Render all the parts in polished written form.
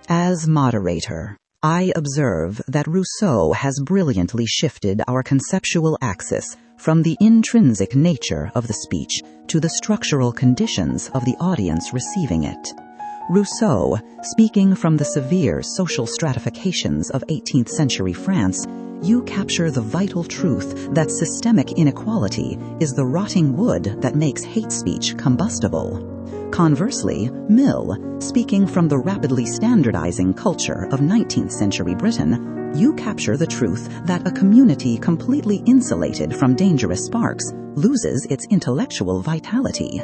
As moderator, I observe that Rousseau has brilliantly shifted our conceptual axis from the intrinsic nature of the speech to the structural conditions of the audience receiving it. Rousseau, speaking from the severe social stratifications of 18th century France, you capture the vital truth that systemic inequality is the rotting wood that makes hate speech combustible. Conversely, Mill, speaking from the rapidly standardizing culture of 19th century Britain, you capture the truth that a community completely insulated from dangerous sparks loses its intellectual vitality.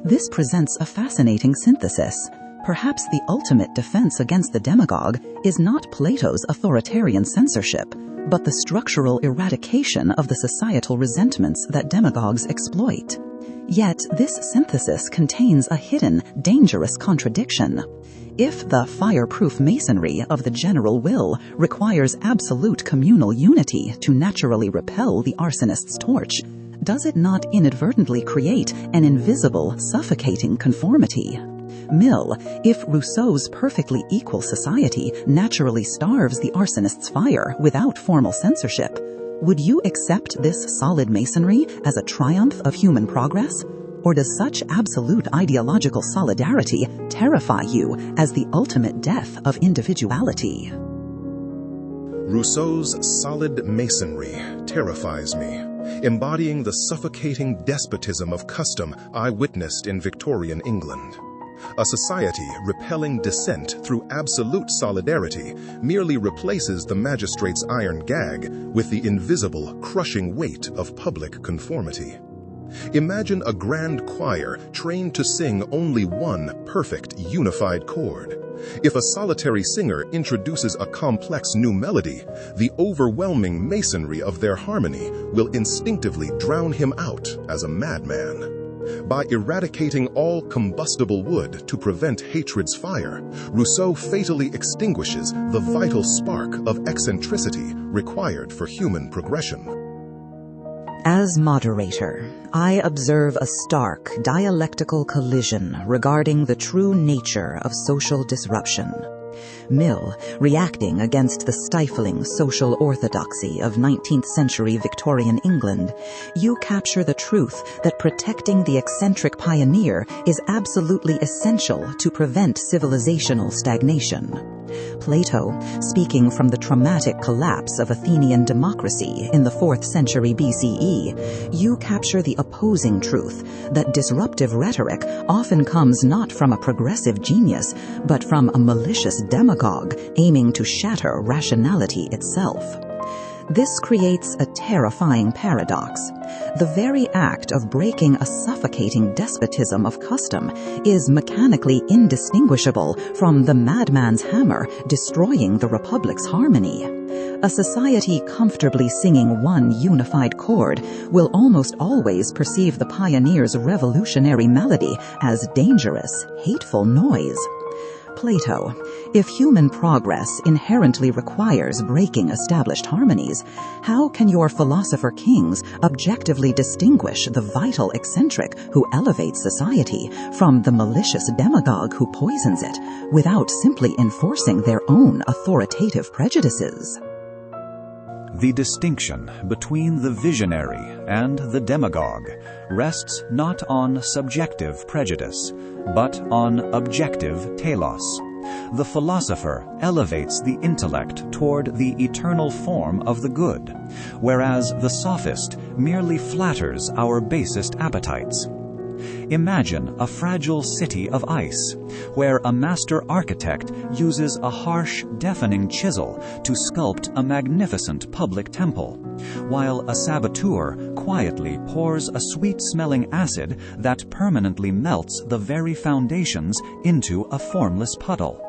This presents a fascinating synthesis. Perhaps the ultimate defense against the demagogue is not Plato's authoritarian censorship, but the structural eradication of the societal resentments that demagogues exploit. Yet this synthesis contains a hidden, dangerous contradiction. If the fireproof masonry of the general will requires absolute communal unity to naturally repel the arsonist's torch, does it not inadvertently create an invisible, suffocating conformity? Mill, if Rousseau's perfectly equal society naturally starves the arsonist's fire without formal censorship, would you accept this solid masonry as a triumph of human progress? Or does such absolute ideological solidarity terrify you as the ultimate death of individuality? Rousseau's solid masonry terrifies me, embodying the suffocating despotism of custom I witnessed in Victorian England. A society repelling dissent through absolute solidarity merely replaces the magistrate's iron gag with the invisible, crushing weight of public conformity. Imagine a grand choir trained to sing only one perfect, unified chord. If a solitary singer introduces a complex new melody, the overwhelming masonry of their harmony will instinctively drown him out as a madman. By eradicating all combustible wood to prevent hatred's fire, Rousseau fatally extinguishes the vital spark of eccentricity required for human progression. As moderator, I observe a stark dialectical collision regarding the true nature of social disruption. Mill, reacting against the stifling social orthodoxy of 19th century Victorian England, you capture the truth that protecting the eccentric pioneer is absolutely essential to prevent civilizational stagnation. Plato, speaking from the traumatic collapse of Athenian democracy in the 4th century BCE, you capture the opposing truth that disruptive rhetoric often comes not from a progressive genius, but from a malicious demagogue aiming to shatter rationality itself. This creates a terrifying paradox. The very act of breaking a suffocating despotism of custom is mechanically indistinguishable from the madman's hammer destroying the republic's harmony. A society comfortably singing one unified chord will almost always perceive the pioneer's revolutionary melody as dangerous, hateful noise. Plato, if human progress inherently requires breaking established harmonies, how can your philosopher kings objectively distinguish the vital eccentric who elevates society from the malicious demagogue who poisons it, without simply enforcing their own authoritative prejudices? The distinction between the visionary and the demagogue rests not on subjective prejudice, but on objective telos. The philosopher elevates the intellect toward the eternal form of the good, whereas the sophist merely flatters our basest appetites. Imagine a fragile city of ice, where a master architect uses a harsh, deafening chisel to sculpt a magnificent public temple, while a saboteur quietly pours a sweet-smelling acid that permanently melts the very foundations into a formless puddle.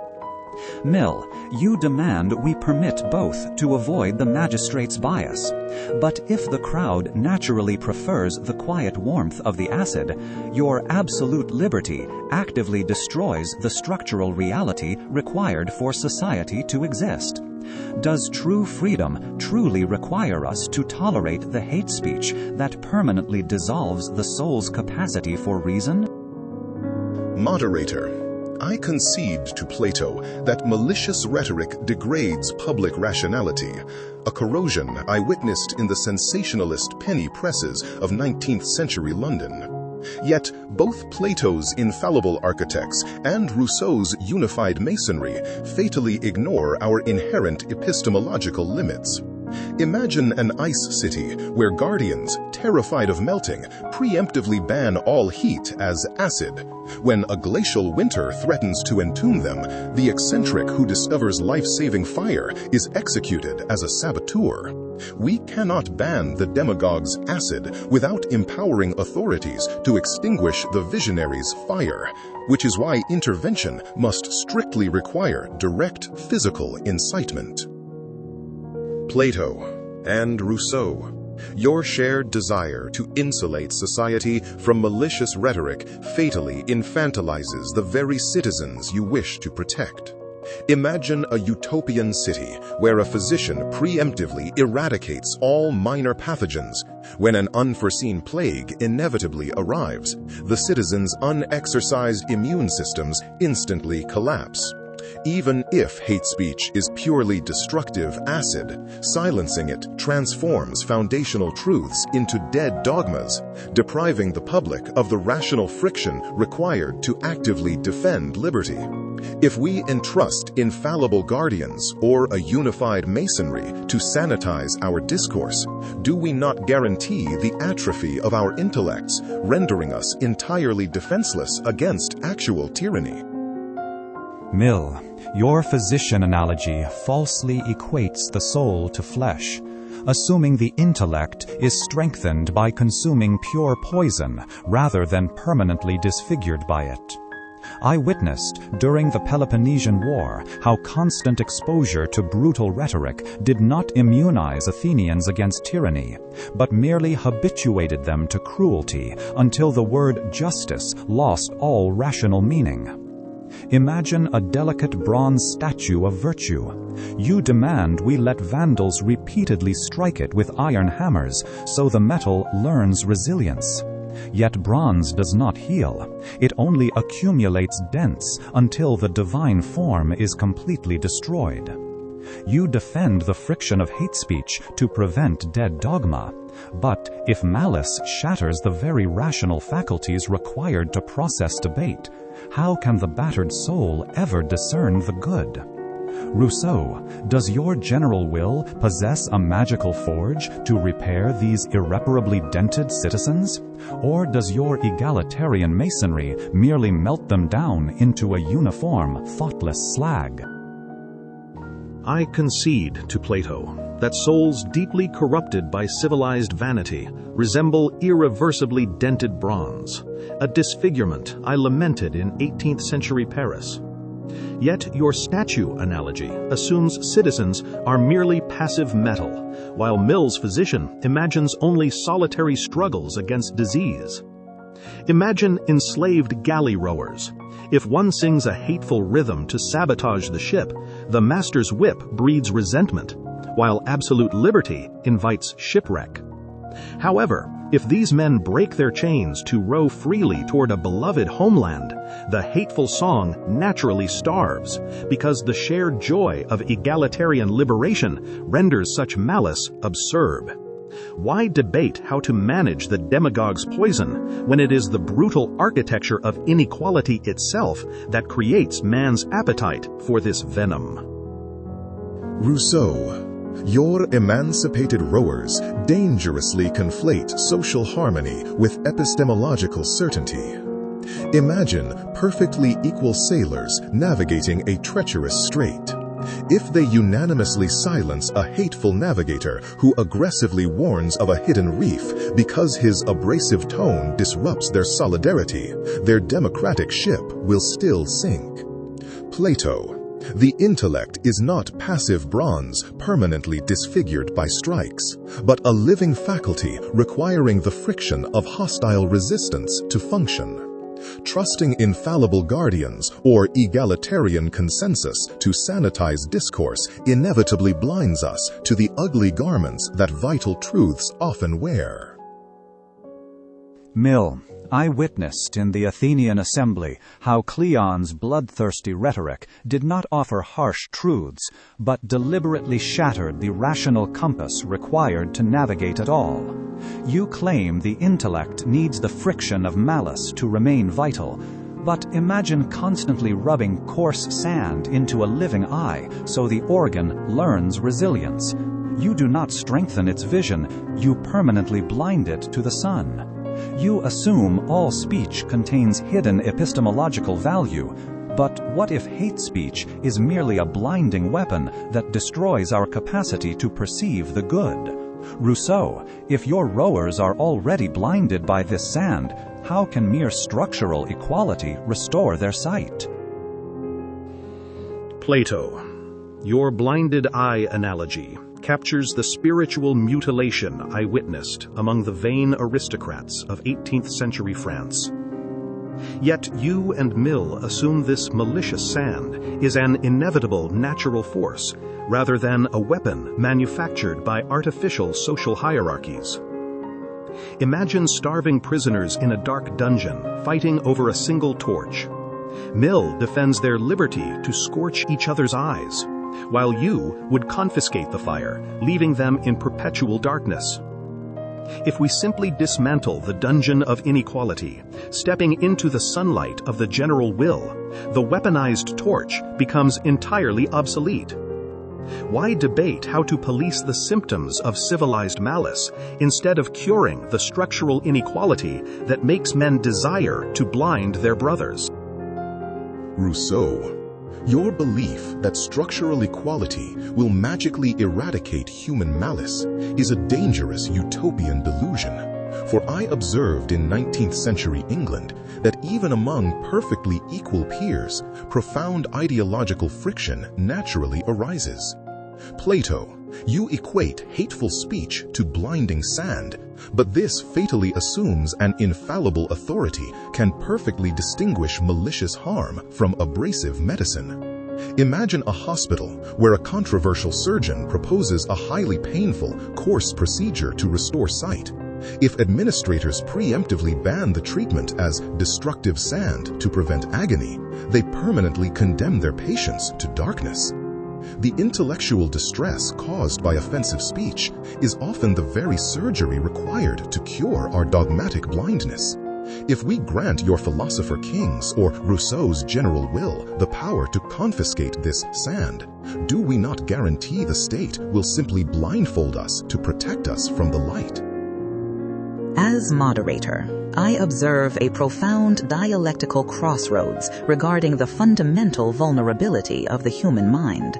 Mill, you demand we permit both to avoid the magistrate's bias. But if the crowd naturally prefers the quiet warmth of the acid, your absolute liberty actively destroys the structural reality required for society to exist. Does true freedom truly require us to tolerate the hate speech that permanently dissolves the soul's capacity for reason? Moderator, I concede to Plato that malicious rhetoric degrades public rationality, a corrosion I witnessed in the sensationalist penny presses of 19th century London. Yet both Plato's infallible architects and Rousseau's unified masonry fatally ignore our inherent epistemological limits. Imagine an ice city where guardians, terrified of melting, preemptively ban all heat as acid. When a glacial winter threatens to entomb them, the eccentric who discovers life-saving fire is executed as a saboteur. We cannot ban the demagogue's acid without empowering authorities to extinguish the visionary's fire, which is why intervention must strictly require direct physical incitement. Plato and Rousseau, your shared desire to insulate society from malicious rhetoric fatally infantilizes the very citizens you wish to protect. Imagine a utopian city where a physician preemptively eradicates all minor pathogens. When an unforeseen plague inevitably arrives, the citizens' unexercised immune systems instantly collapse. Even if hate speech is purely destructive acid, silencing it transforms foundational truths into dead dogmas, depriving the public of the rational friction required to actively defend liberty. If we entrust infallible guardians or a unified masonry to sanitize our discourse, do we not guarantee the atrophy of our intellects, rendering us entirely defenseless against actual tyranny? Mill, your physician analogy falsely equates the soul to flesh, assuming the intellect is strengthened by consuming pure poison rather than permanently disfigured by it. I witnessed during the Peloponnesian War how constant exposure to brutal rhetoric did not immunize Athenians against tyranny, but merely habituated them to cruelty until the word justice lost all rational meaning. Imagine a delicate bronze statue of virtue. You demand we let vandals repeatedly strike it with iron hammers so the metal learns resilience. Yet bronze does not heal. It only accumulates dents until the divine form is completely destroyed. You defend the friction of hate speech to prevent dead dogma. But if malice shatters the very rational faculties required to process debate, how can the battered soul ever discern the good? Rousseau, does your general will possess a magical forge to repair these irreparably dented citizens? Or does your egalitarian masonry merely melt them down into a uniform, thoughtless slag? I concede to Plato that souls deeply corrupted by civilized vanity resemble irreversibly dented bronze, a disfigurement I lamented in 18th century Paris. Yet your statue analogy assumes citizens are merely passive metal, while Mill's physician imagines only solitary struggles against disease. Imagine enslaved galley rowers. If one sings a hateful rhythm to sabotage the ship, the master's whip breeds resentment, while absolute liberty invites shipwreck. However, if these men break their chains to row freely toward a beloved homeland, the hateful song naturally starves, because the shared joy of egalitarian liberation renders such malice absurd. Why debate how to manage the demagogue's poison when it is the brutal architecture of inequality itself that creates man's appetite for this venom? Rousseau, your emancipated rowers dangerously conflate social harmony with epistemological certainty. Imagine perfectly equal sailors navigating a treacherous strait. If they unanimously silence a hateful navigator who aggressively warns of a hidden reef because his abrasive tone disrupts their solidarity, their democratic ship will still sink. Plato, The intellect is not passive bronze permanently disfigured by strikes, but a living faculty requiring the friction of hostile resistance to function. Trusting infallible guardians or egalitarian consensus to sanitize discourse inevitably blinds us to the ugly garments that vital truths often wear. Mill, I witnessed in the Athenian assembly how Cleon's bloodthirsty rhetoric did not offer harsh truths, but deliberately shattered the rational compass required to navigate at all. You claim the intellect needs the friction of malice to remain vital, but imagine constantly rubbing coarse sand into a living eye so the organ learns resilience. You do not strengthen its vision, you permanently blind it to the sun. You assume all speech contains hidden epistemological value, but what if hate speech is merely a blinding weapon that destroys our capacity to perceive the good? Rousseau, if your rowers are already blinded by this sand, how can mere structural equality restore their sight? Plato, your blinded eye analogy captures the spiritual mutilation I witnessed among the vain aristocrats of 18th century France. Yet you and Mill assume this malicious sand is an inevitable natural force, rather than a weapon manufactured by artificial social hierarchies. Imagine starving prisoners in a dark dungeon fighting over a single torch. Mill defends their liberty to scorch each other's eyes, while you would confiscate the fire, leaving them in perpetual darkness. If we simply dismantle the dungeon of inequality, stepping into the sunlight of the general will, the weaponized torch becomes entirely obsolete. Why debate how to police the symptoms of civilized malice instead of curing the structural inequality that makes men desire to blind their brothers? Rousseau, your belief that structural equality will magically eradicate human malice is a dangerous utopian delusion, for I observed in 19th century England that even among perfectly equal peers, profound ideological friction naturally arises. Plato, you equate hateful speech to blinding sand, but this fatally assumes an infallible authority can perfectly distinguish malicious harm from abrasive medicine. Imagine a hospital where a controversial surgeon proposes a highly painful, coarse procedure to restore sight. If administrators preemptively ban the treatment as destructive sand to prevent agony, they permanently condemn their patients to darkness. The intellectual distress caused by offensive speech is often the very surgery required to cure our dogmatic blindness. If we grant your philosopher kings or Rousseau's general will the power to confiscate this sand, do we not guarantee the state will simply blindfold us to protect us from the light? As moderator, I observe a profound dialectical crossroads regarding the fundamental vulnerability of the human mind.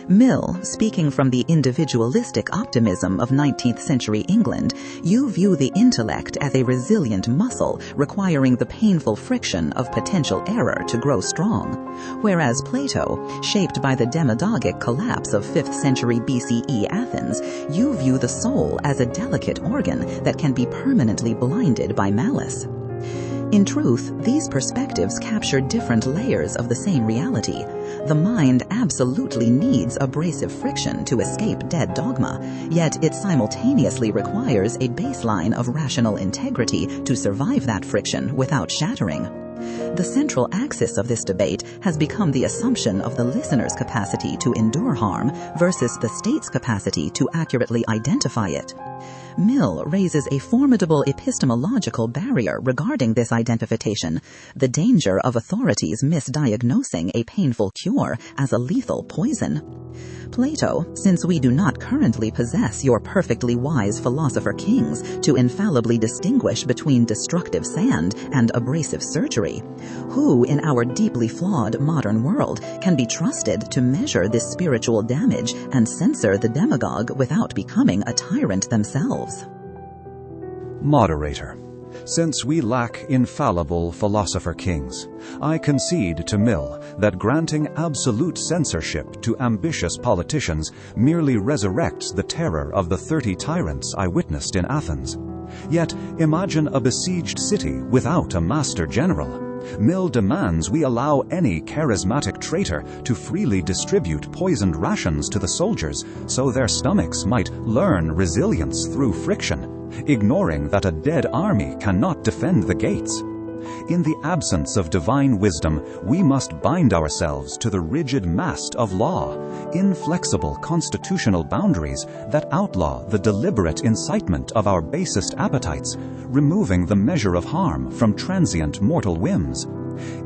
Mill, speaking from the individualistic optimism of 19th century England, you view the intellect as a resilient muscle requiring the painful friction of potential error to grow strong, whereas Plato, shaped by the demagogic collapse of 5th century BCE Athens, you view the soul as a delicate organ that can be permanently blinded by malice. In truth, these perspectives capture different layers of the same reality. The mind absolutely needs abrasive friction to escape dead dogma, yet it simultaneously requires a baseline of rational integrity to survive that friction without shattering. The central axis of this debate has become the assumption of the listener's capacity to endure harm versus the state's capacity to accurately identify it. Mill raises a formidable epistemological barrier regarding this identification, the danger of authorities misdiagnosing a painful cure as a lethal poison. Plato, since we do not currently possess your perfectly wise philosopher kings to infallibly distinguish between destructive sand and abrasive surgery, who in our deeply flawed modern world can be trusted to measure this spiritual damage and censor the demagogue without becoming a tyrant themselves? Moderator, Since we lack infallible philosopher kings, I concede to Mill that granting absolute censorship to ambitious politicians merely resurrects the terror of the 30 tyrants I witnessed in Athens. Yet imagine a besieged city without a master general. Mill demands we allow any charismatic traitor to freely distribute poisoned rations to the soldiers so their stomachs might learn resilience through friction, ignoring that a dead army cannot defend the gates. In the absence of divine wisdom, we must bind ourselves to the rigid mast of law, inflexible constitutional boundaries that outlaw the deliberate incitement of our basest appetites, removing the measure of harm from transient mortal whims.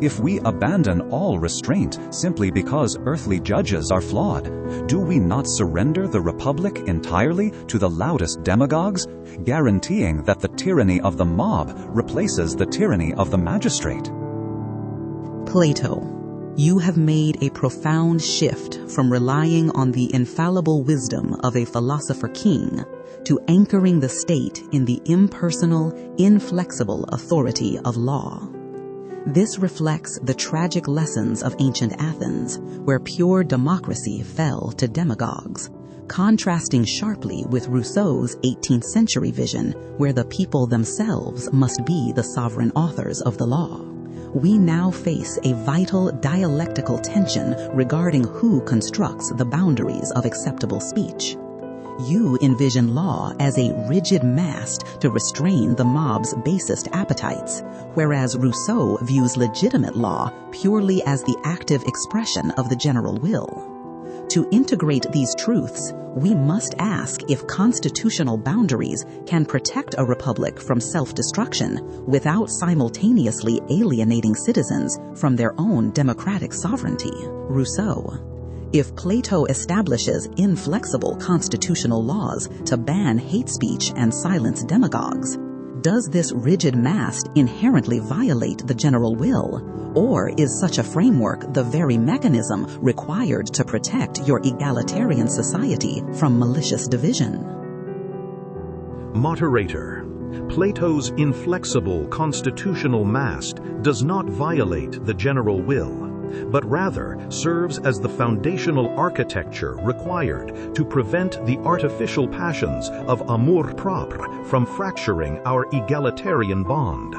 If we abandon all restraint simply because earthly judges are flawed, do we not surrender the republic entirely to the loudest demagogues, guaranteeing that the tyranny of the mob replaces the tyranny of the magistrate? Plato, you have made a profound shift from relying on the infallible wisdom of a philosopher king to anchoring the state in the impersonal, inflexible authority of law. This reflects the tragic lessons of ancient Athens, where pure democracy fell to demagogues, contrasting sharply with Rousseau's 18th century vision, where the people themselves must be the sovereign authors of the law. We now face a vital dialectical tension regarding who constructs the boundaries of acceptable speech. You envision law as a rigid mast to restrain the mob's basest appetites, whereas Rousseau views legitimate law purely as the active expression of the general will. To integrate these truths, we must ask if constitutional boundaries can protect a republic from self-destruction without simultaneously alienating citizens from their own democratic sovereignty. Rousseau. If Plato establishes inflexible constitutional laws to ban hate speech and silence demagogues, does this rigid mast inherently violate the general will, or is such a framework the very mechanism required to protect your egalitarian society from malicious division? Moderator, Plato's inflexible constitutional mast does not violate the general will, but rather serves as the foundational architecture required to prevent the artificial passions of amour-propre from fracturing our egalitarian bond.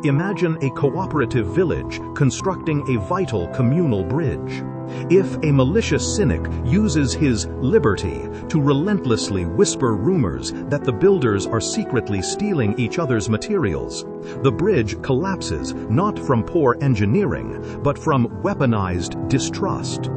Imagine a cooperative village constructing a vital communal bridge. If a malicious cynic uses his liberty to relentlessly whisper rumors that the builders are secretly stealing each other's materials, the bridge collapses not from poor engineering, but from weaponized distrust.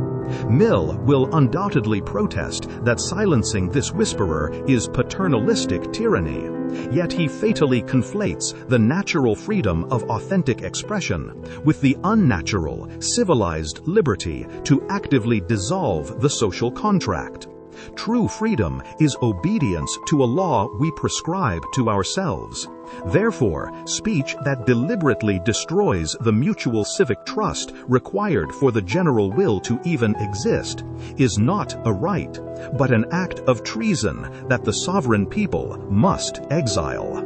Mill will undoubtedly protest that silencing this whisperer is paternalistic tyranny, yet he fatally conflates the natural freedom of authentic expression with the unnatural, civilized liberty to actively dissolve the social contract. True freedom is obedience to a law we prescribe to ourselves. Therefore, speech that deliberately destroys the mutual civic trust required for the general will to even exist is not a right, but an act of treason that the sovereign people must exile.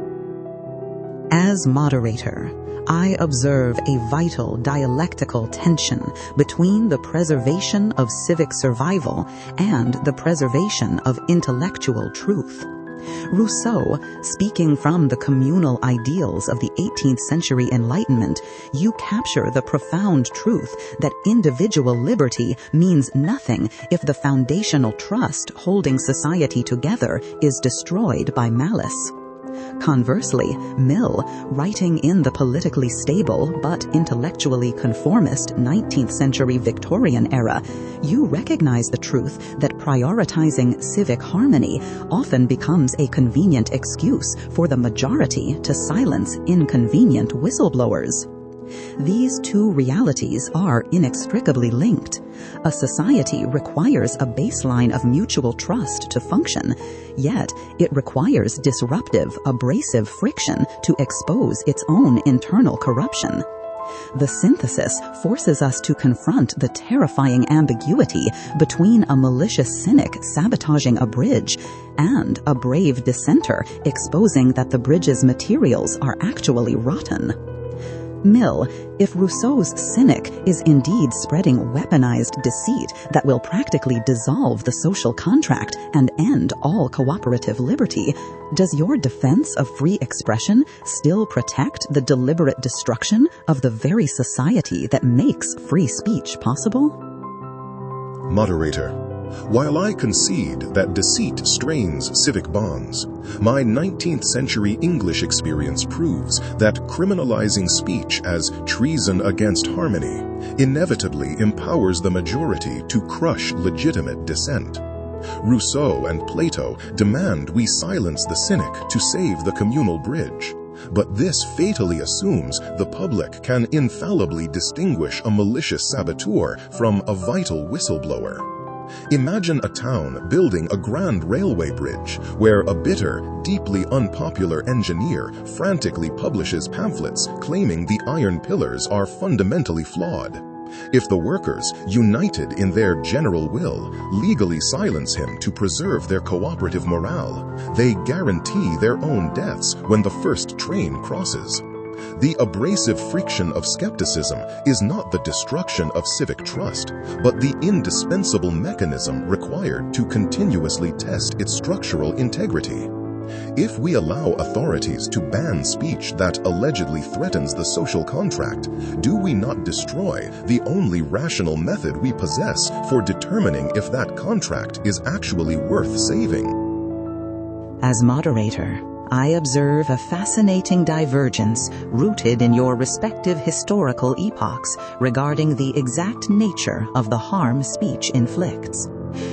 As moderator, I observe a vital dialectical tension between the preservation of civic survival and the preservation of intellectual truth. Rousseau, speaking from the communal ideals of the 18th century Enlightenment, you capture the profound truth that individual liberty means nothing if the foundational trust holding society together is destroyed by malice. Conversely, Mill, writing in the politically stable but intellectually conformist 19th century Victorian era, you recognize the truth that prioritizing civic harmony often becomes a convenient excuse for the majority to silence inconvenient whistleblowers. These two realities are inextricably linked. A society requires a baseline of mutual trust to function, yet it requires disruptive, abrasive friction to expose its own internal corruption. The synthesis forces us to confront the terrifying ambiguity between a malicious cynic sabotaging a bridge and a brave dissenter exposing that the bridge's materials are actually rotten. Mill, if Rousseau's cynic is indeed spreading weaponized deceit that will practically dissolve the social contract and end all cooperative liberty, does your defense of free expression still protect the deliberate destruction of the very society that makes free speech possible? Moderator, while I concede that deceit strains civic bonds, my 19th century English experience proves that criminalizing speech as treason against harmony inevitably empowers the majority to crush legitimate dissent. Rousseau and Plato demand we silence the cynic to save the communal bridge, but this fatally assumes the public can infallibly distinguish a malicious saboteur from a vital whistleblower. Imagine a town building a grand railway bridge where a bitter, deeply unpopular engineer frantically publishes pamphlets claiming the iron pillars are fundamentally flawed. If the workers, united in their general will, legally silence him to preserve their cooperative morale, they guarantee their own deaths when the first train crosses. The abrasive friction of skepticism is not the destruction of civic trust, but the indispensable mechanism required to continuously test its structural integrity. If we allow authorities to ban speech that allegedly threatens the social contract, do we not destroy the only rational method we possess for determining if that contract is actually worth saving? As moderator, I observe a fascinating divergence rooted in your respective historical epochs regarding the exact nature of the harm speech inflicts.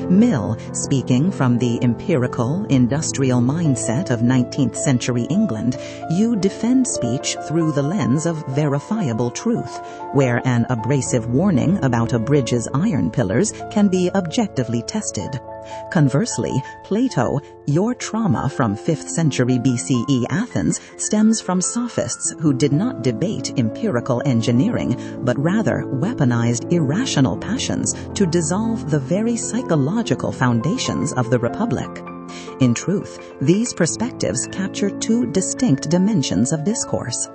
Mill, speaking from the empirical, industrial mindset of 19th century England, you defend speech through the lens of verifiable truth, where an abrasive warning about a bridge's iron pillars can be objectively tested. Conversely, Plato, your trauma from 5th century BCE Athens stems from sophists who did not debate empirical engineering, but rather weaponized irrational passions to dissolve the very psychological foundations of the Republic. In truth, these perspectives capture two distinct dimensions of discourse.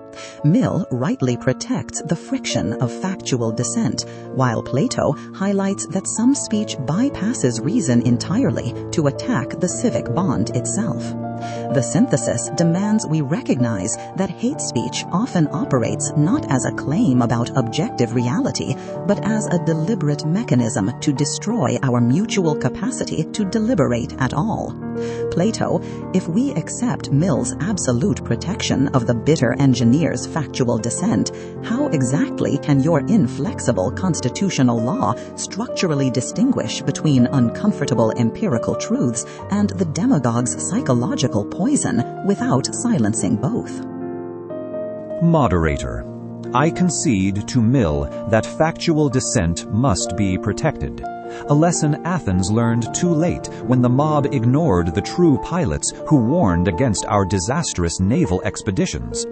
Mill rightly protects the friction of factual dissent, while Plato highlights that some speech bypasses reason entirely to attack the civic bond itself. The synthesis demands we recognize that hate speech often operates not as a claim about objective reality, but as a deliberate mechanism to destroy our mutual capacity to deliberate at all. Plato, if we accept Mill's absolute protection of the bitter engineer's factual dissent, how exactly can your inflexible constitutional law structurally distinguish between uncomfortable empirical truths and the demagogue's psychological poison without silencing both? Moderator, I concede to Mill that factual dissent must be protected, a lesson Athens learned too late when the mob ignored the true pilots who warned against our disastrous naval expeditions.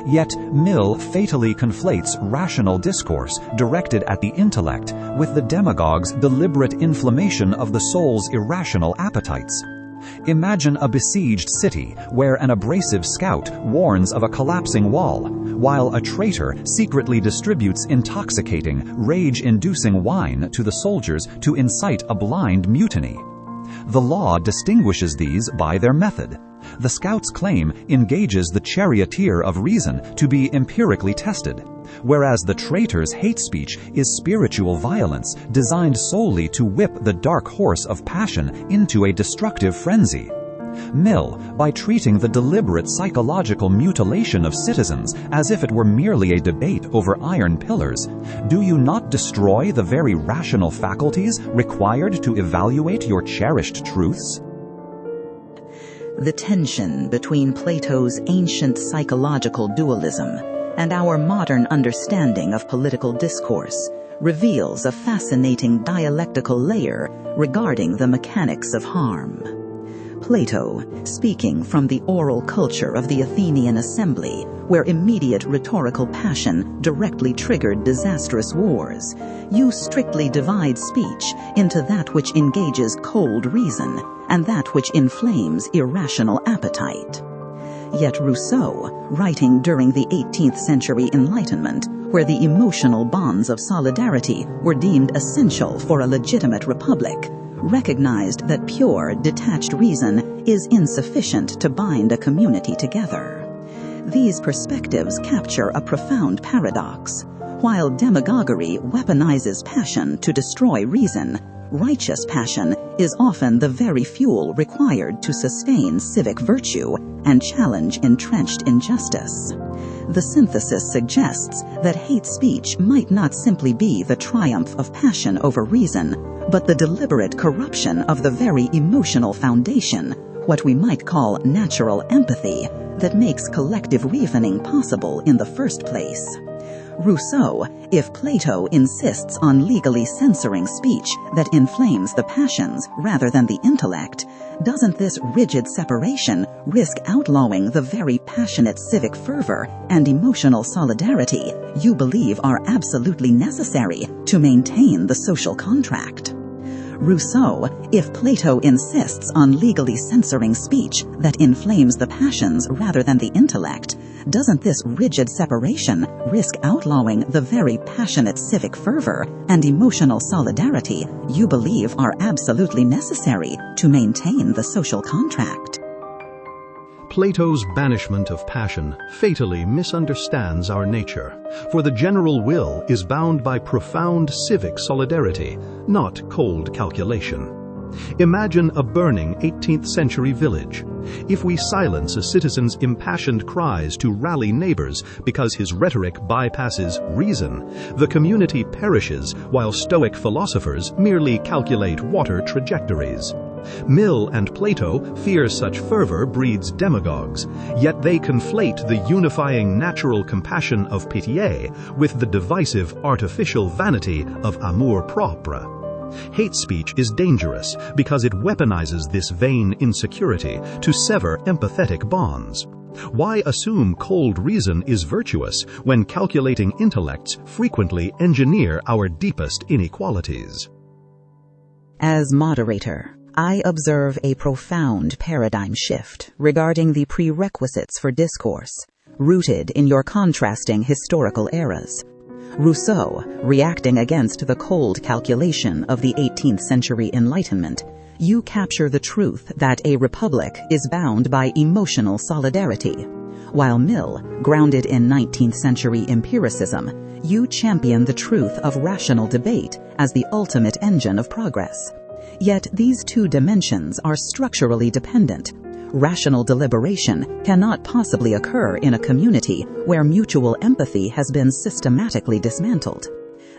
Yet Mill fatally conflates rational discourse directed at the intellect with the demagogue's deliberate inflammation of the soul's irrational appetites. Imagine a besieged city where an abrasive scout warns of a collapsing wall, while a traitor secretly distributes intoxicating, rage-inducing wine to the soldiers to incite a blind mutiny. The law distinguishes these by their method. The scout's claim engages the charioteer of reason to be empirically tested, whereas the traitor's hate speech is spiritual violence designed solely to whip the dark horse of passion into a destructive frenzy. Mill, by treating the deliberate psychological mutilation of citizens as if it were merely a debate over iron pillars, do you not destroy the very rational faculties required to evaluate your cherished truths? The tension between Plato's ancient psychological dualism and our modern understanding of political discourse reveals a fascinating dialectical layer regarding the mechanics of harm. Plato, speaking from the oral culture of the Athenian assembly, where immediate rhetorical passion directly triggered disastrous wars, you strictly divide speech into that which engages cold reason and that which inflames irrational appetite. Yet Rousseau, writing during the 18th century Enlightenment, where the emotional bonds of solidarity were deemed essential for a legitimate republic, recognized that pure, detached reason is insufficient to bind a community together. These perspectives capture a profound paradox. While demagoguery weaponizes passion to destroy reason, righteous passion is often the very fuel required to sustain civic virtue and challenge entrenched injustice. The synthesis suggests that hate speech might not simply be the triumph of passion over reason, but the deliberate corruption of the very emotional foundation, what we might call natural empathy, that makes collective reasoning possible in the first place. Rousseau, if Plato insists on legally censoring speech that inflames the passions rather than the intellect, doesn't this rigid separation risk outlawing the very passionate civic fervor and emotional solidarity you believe are absolutely necessary to maintain the social contract? Rousseau, if Plato insists on legally censoring speech that inflames the passions rather than the intellect, doesn't this rigid separation risk outlawing the very passionate civic fervor and emotional solidarity you believe are absolutely necessary to maintain the social contract? Plato's banishment of passion fatally misunderstands our nature, for the general will is bound by profound civic solidarity, not cold calculation. Imagine a burning 18th century village. If we silence a citizen's impassioned cries to rally neighbors because his rhetoric bypasses reason, the community perishes while Stoic philosophers merely calculate water trajectories. Mill and Plato fear such fervor breeds demagogues, yet they conflate the unifying natural compassion of pitié with the divisive artificial vanity of amour propre. Hate speech is dangerous because it weaponizes this vain insecurity to sever empathetic bonds. Why assume cold reason is virtuous when calculating intellects frequently engineer our deepest inequalities? As moderator, I observe a profound paradigm shift regarding the prerequisites for discourse, rooted in your contrasting historical eras. Rousseau, reacting against the cold calculation of the 18th century Enlightenment, you capture the truth that a republic is bound by emotional solidarity. While Mill, grounded in 19th century empiricism, you champion the truth of rational debate as the ultimate engine of progress. Yet these two dimensions are structurally dependent. Rational deliberation cannot possibly occur in a community where mutual empathy has been systematically dismantled.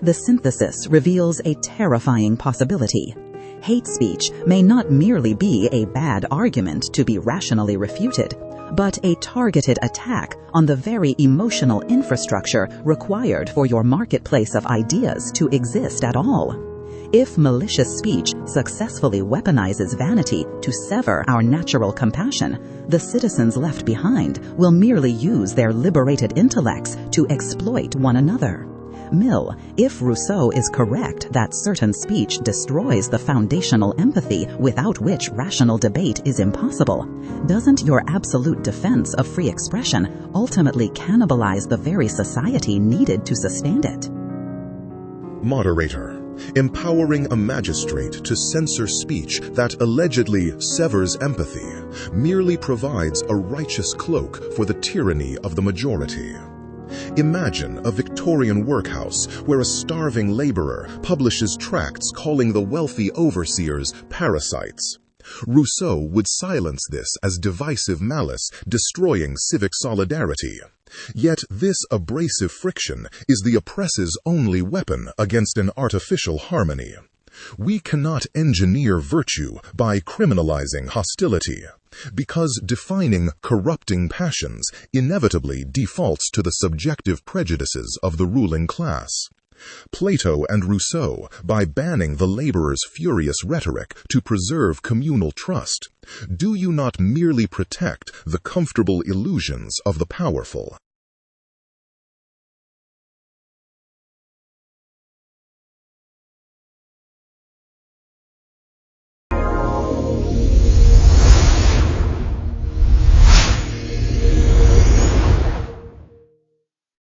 The synthesis reveals a terrifying possibility. Hate speech may not merely be a bad argument to be rationally refuted, but a targeted attack on the very emotional infrastructure required for your marketplace of ideas to exist at all. If malicious speech successfully weaponizes vanity to sever our natural compassion, the citizens left behind will merely use their liberated intellects to exploit one another. Mill, if Rousseau is correct that certain speech destroys the foundational empathy without which rational debate is impossible, doesn't your absolute defense of free expression ultimately cannibalize the very society needed to sustain it? Moderator, empowering a magistrate to censor speech that allegedly severs empathy merely provides a righteous cloak for the tyranny of the majority. Imagine a Victorian workhouse where a starving laborer publishes tracts calling the wealthy overseers parasites. Rousseau would silence this as divisive malice, destroying civic solidarity. Yet this abrasive friction is the oppressor's only weapon against an artificial harmony. We cannot engineer virtue by criminalizing hostility, because defining corrupting passions inevitably defaults to the subjective prejudices of the ruling class. Plato and Rousseau, by banning the laborer's furious rhetoric to preserve communal trust, do you not merely protect the comfortable illusions of the powerful?